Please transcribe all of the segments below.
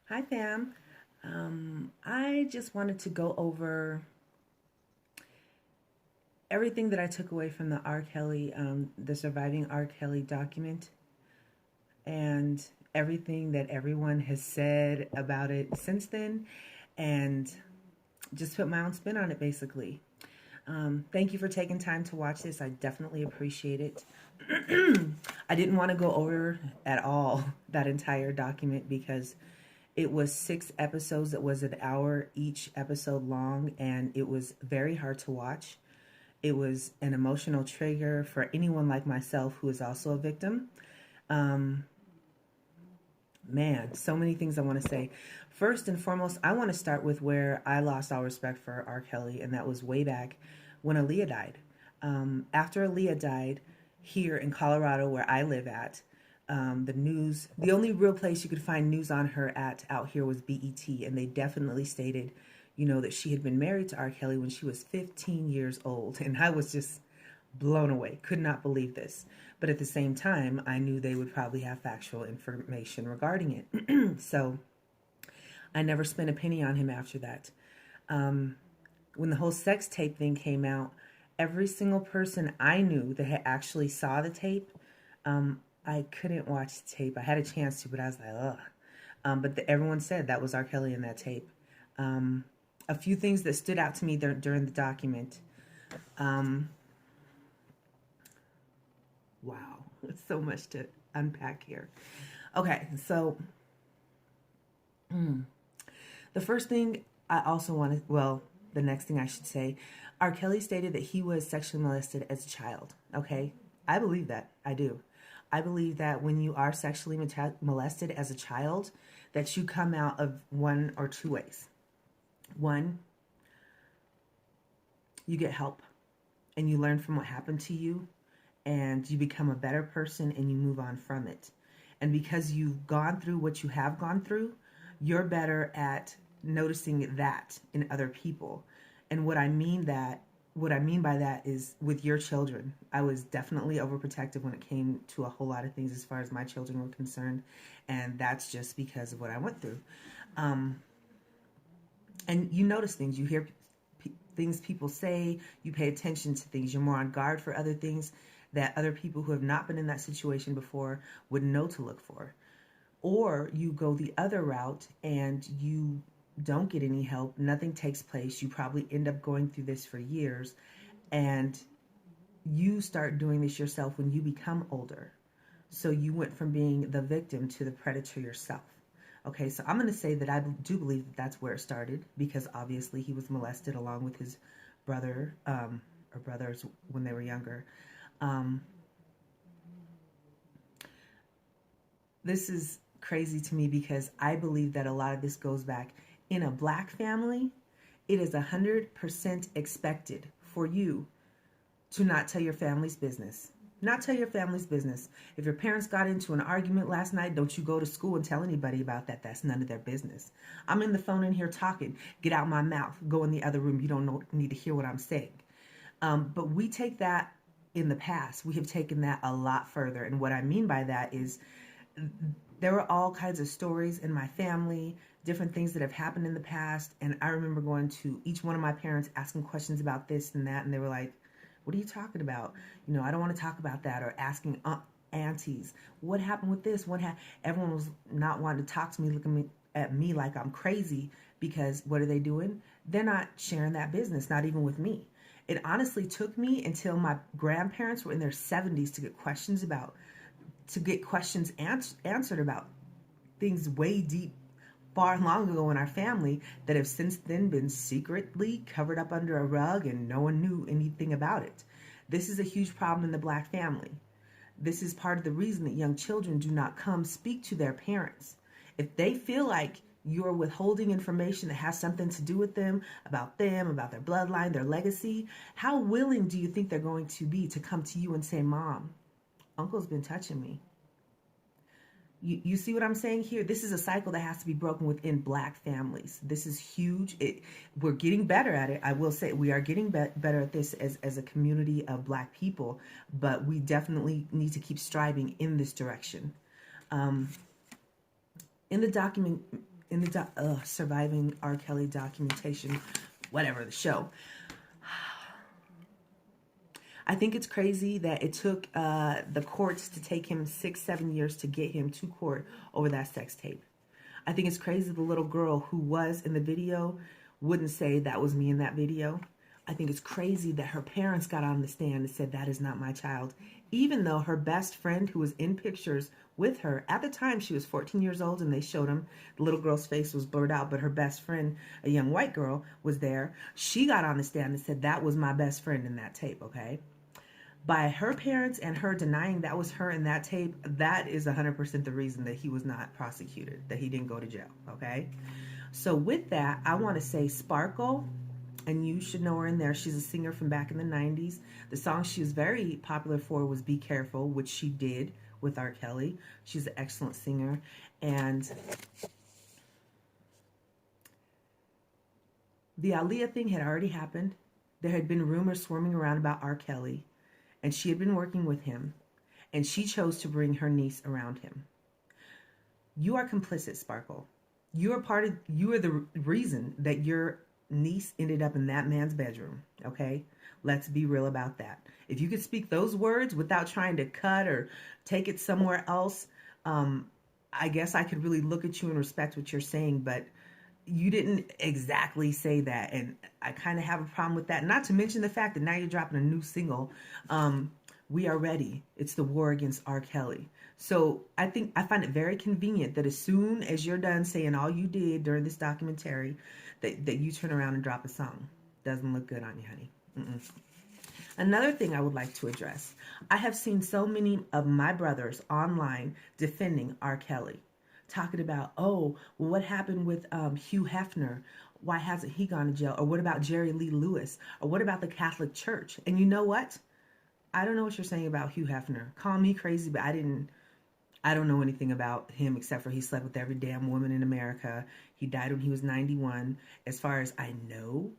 Hi, fam. I just wanted to go over everything that I took away from the R. Kelly, the surviving R. Kelly document, and everything that everyone has said about it since then, and just put my own spin on it, basically. Thank you for taking time to watch this. I definitely appreciate it. I didn't want to go over at all that entire document because it was 6 episodes that was an hour each episode long, and it was very hard to watch. It was an emotional trigger for anyone like myself who is also a victim. Um, Man, so many things I want to say. First and foremost, I want to start with where I lost all respect for R. Kelly, and that was way back when Aaliyah died. After Aaliyah died, here in Colorado, where I live at, the news, the only real place you could find news on her at out here was BET, and they definitely stated, that she had been married to R. Kelly when she was 15 years old, and I was just blown away. Could not believe this. But at the same time, I knew they would probably have factual information regarding it. So I never spent a penny on him after that. When the whole sex tape thing came out, every single person I knew that had actually saw the tape, I couldn't watch the tape. I had a chance to, but I was like, ugh. Everyone said that was R. Kelly in that tape. A few things that stood out to me during the document. Um, Wow, so much to unpack here. Okay, so the first thing I also wanted, well, the next thing I should say, R. Kelly stated that he was sexually molested as a child. Okay, I believe that. I do. I believe that when you are sexually molested as a child, that you come out of one or two ways. One, you get help and you learn from what happened to you and you become a better person and you move on from it. And because you've gone through what you have gone through, you're better at noticing that in other people. And what I mean by that is with your children. I was definitely overprotective when it came to a whole lot of things as far as my children were concerned, and that's just because of what I went through. Um, and you notice things, you hear things people say, you pay attention to things, you're more on guard for other things that other people who have not been in that situation before would know to look for. Or you go the other route and you don't get any help, nothing takes place, you probably end up going through this for years, and you start doing this yourself when you become older. So you went from being the victim to the predator yourself. Okay, so I'm going to say that I do believe that that's where it started because obviously he was molested along with his brother or brothers when they were younger. Um, this is crazy to me because I believe that a lot of this goes back in a black family. It is 100% expected for you to not tell your family's business. Not tell your family's business. If your parents got into an argument last night, don't you go to school and tell anybody about that. That's none of their business. I'm in the phone in here talking. Get out my mouth. Go in the other room. You don't need to hear what I'm saying. But we take that in the past. We have taken that a lot further. And what I mean by that is there were all kinds of stories in my family, different things that have happened in the past. And I remember going to each one of my parents asking questions about this and that. And they were like, what are you talking about? I don't want to talk about that. Or asking aunties, what happened with this? Everyone was not wanting to talk to me, looking at me like I'm crazy because what are they doing? They're not sharing that business, not even with me. It honestly took me until my grandparents were in their 70s to get questions answered about things way deep, far long ago in our family that have since then been secretly covered up under a rug and no one knew anything about it. This is a huge problem in the black family. This is part of the reason that young children do not come speak to their parents. If they feel like you're withholding information that has something to do with them, about their bloodline, their legacy, how willing do you think they're going to be to come to you and say, Mom, Uncle's been touching me? You see what I'm saying here? This is a cycle that has to be broken within black families. This is huge. We're getting better at it. I will say we are getting better at this as a community of black people, but we definitely need to keep striving in this direction. Um, in the document, in the Surviving R. Kelly documentation, whatever the show. I think it's crazy that it took the courts to take him 6-7 years to get him to court over that sex tape. I think it's crazy the little girl who was in the video wouldn't say that was me in that video. I think it's crazy that her parents got on the stand and said that is not my child, even though her best friend who was in pictures with her at the time, she was 14 years old, and they showed him. The little girl's face was blurred out, but her best friend, a young white girl, was there. She got on the stand and said that was my best friend in that tape, okay? By her parents and her denying that was her in that tape, that is 100% the reason that he was not prosecuted, that he didn't go to jail, okay? So with that, I want to say Sparkle, and you should know her in there. She's a singer from back in the 90s. The song she was very popular for was Be Careful, which she did with R. Kelly. She's an excellent singer. And the Aaliyah thing had already happened. There had been rumors swarming around about R. Kelly, and she had been working with him, and she chose to bring her niece around him. You are complicit, Sparkle. You are the reason that your niece ended up in that man's bedroom, okay? Let's be real about that. If you could speak those words without trying to cut or take it somewhere else, I guess I could really look at you and respect what you're saying, but you didn't exactly say that, and I kind of have a problem with that. Not to mention the fact that now you're dropping a new single, We Are Ready. It's the war against R. Kelly. So I find it very convenient that as soon as you're done saying all you did during this documentary, that you turn around and drop a song. Doesn't look good on you, honey. Mm-mm. Another thing I would like to address. I have seen so many of my brothers online defending R. Kelly, talking about, oh, well, what happened with Hugh Hefner? Why hasn't he gone to jail? Or what about Jerry Lee Lewis? Or what about the Catholic Church? And you know what? I don't know what you're saying about Hugh Hefner. Call me crazy, but I don't know anything about him except for he slept with every damn woman in America. He died when he was 91. As far as I know,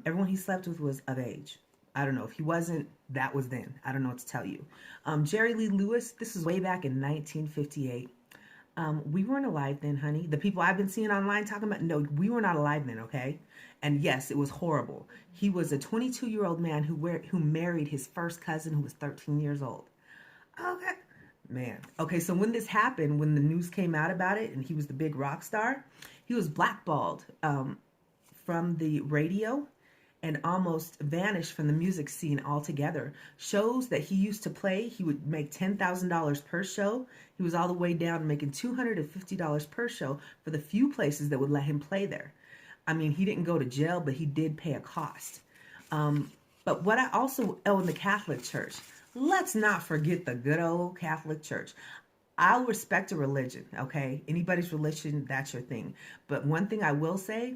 everyone he slept with was of age. I don't know. If he wasn't, that was then. I don't know what to tell you. Jerry Lee Lewis, this is way back in 1958. We weren't alive then, honey. The people I've been seeing online talking about, no, we were not alive then, okay? And yes, it was horrible. He was a 22-year-old man who married his first cousin who was 13 years old. Okay. Man. Okay, so when this happened, when the news came out about it, and he was the big rock star, he was blackballed from the radio and almost vanished from the music scene altogether. Shows that he used to play, he would make $10,000 per show. He was all the way down to making $250 per show for the few places that would let him play there. I mean, he didn't go to jail, but he did pay a cost. But what I also, in the Catholic Church, let's not forget the good old Catholic Church. I'll respect a religion, okay? Anybody's religion, that's your thing. But one thing I will say,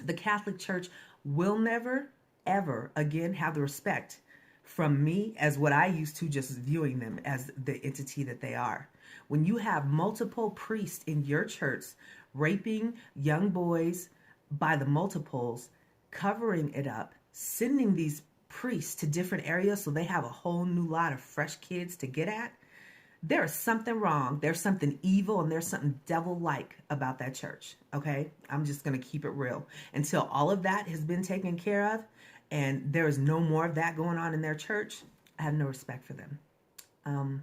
the Catholic Church will never, ever again have the respect from me as what I used to, just viewing them as the entity that they are. When you have multiple priests in your church raping young boys by the multiples, covering it up, sending these priests to different areas so they have a whole new lot of fresh kids to get at, there is something wrong. There's something evil, and there's something devil-like about that church, okay? I'm just going to keep it real. Until all of that has been taken care of and there is no more of that going on in their church, I have no respect for them.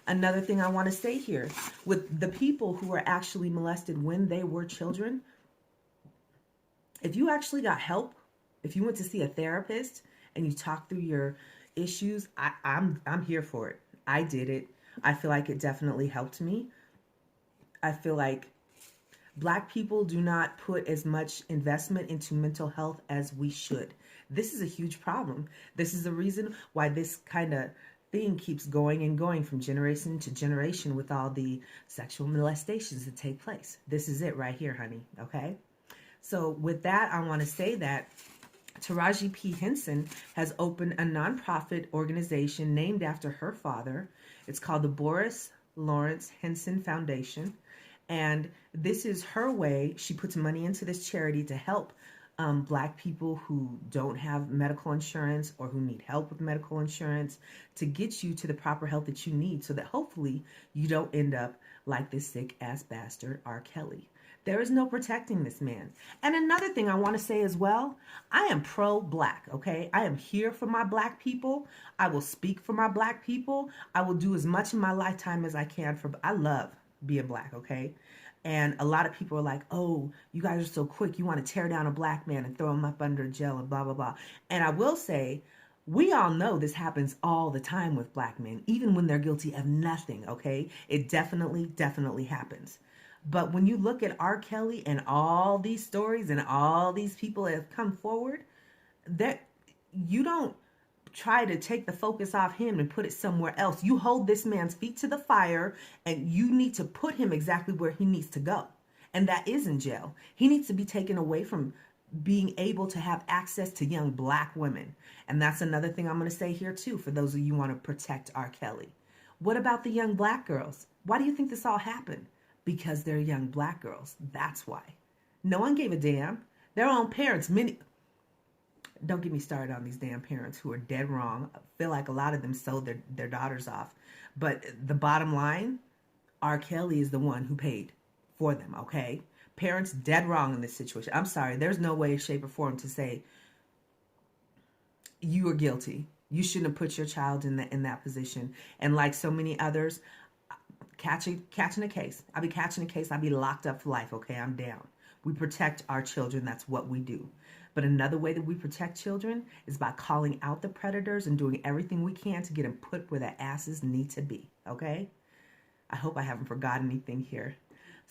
Another thing I want to say here, with the people who were actually molested when they were children, if you actually got help, if you went to see a therapist and you talked through your issues, I'm here for it. I did it. I feel like it definitely helped me. I feel like Black people do not put as much investment into mental health as we should. This is a huge problem. This is the reason why this kind of thing keeps going and going from generation to generation with all the sexual molestations that take place. This is it right here, honey, okay? So with that, I want to say that Taraji P. Henson has opened a nonprofit organization named after her father. It's called the Boris Lawrence Henson Foundation. And this is her way. She puts money into this charity to help Black people who don't have medical insurance or who need help with medical insurance, to get you to the proper help that you need so that hopefully you don't end up like this sick ass bastard R. Kelly. There is no protecting this man. And another thing I want to say as well, I am pro-black, okay? I am here for my black people. I will speak for my black people. I will do as much in my lifetime as I can for, I love being black, okay? And a lot of people are like, oh, you guys are so quick. You want to tear down a black man and throw him up under jail and blah, blah, blah. And I will say, we all know this happens all the time with black men, even when they're guilty of nothing, okay? It definitely, definitely happens. But when you look at R. Kelly and all these stories and all these people that have come forward, that you don't try to take the focus off him and put it somewhere else. You hold this man's feet to the fire and you need to put him exactly where he needs to go. And that is in jail. He needs to be taken away from being able to have access to young black women. And that's another thing I'm going to say here too, for those of you who want to protect R. Kelly. What about the young black girls? Why do you think this all happened? Because they're young black girls. That's why. No one gave a damn. Their own parents, many, don't get me started on these damn parents who are dead wrong. I feel like a lot of them sold their daughters off. But the bottom line, R. Kelly is the one who paid for them, okay? Parents dead wrong in this situation. I'm sorry. There's no way, shape, or form to say you are guilty. You shouldn't have put your child in that position. And like so many others, catching a case. I'll be catching a case. I'll be locked up for life, okay? I'm down. We protect our children. That's what we do. But another way that we protect children is by calling out the predators and doing everything we can to get them put where their asses need to be, okay? I hope I haven't forgotten anything here.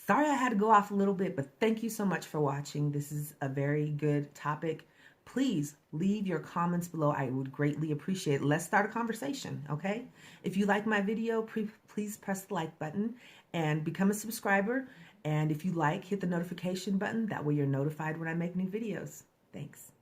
Sorry I had to go off a little bit, but thank you so much for watching. This is a very good topic. Please leave your comments below. I would greatly appreciate it. Let's start a conversation, okay? If you like my video, please press the like button and become a subscriber. And if you like, hit the notification button. That way you're notified when I make new videos. Thanks.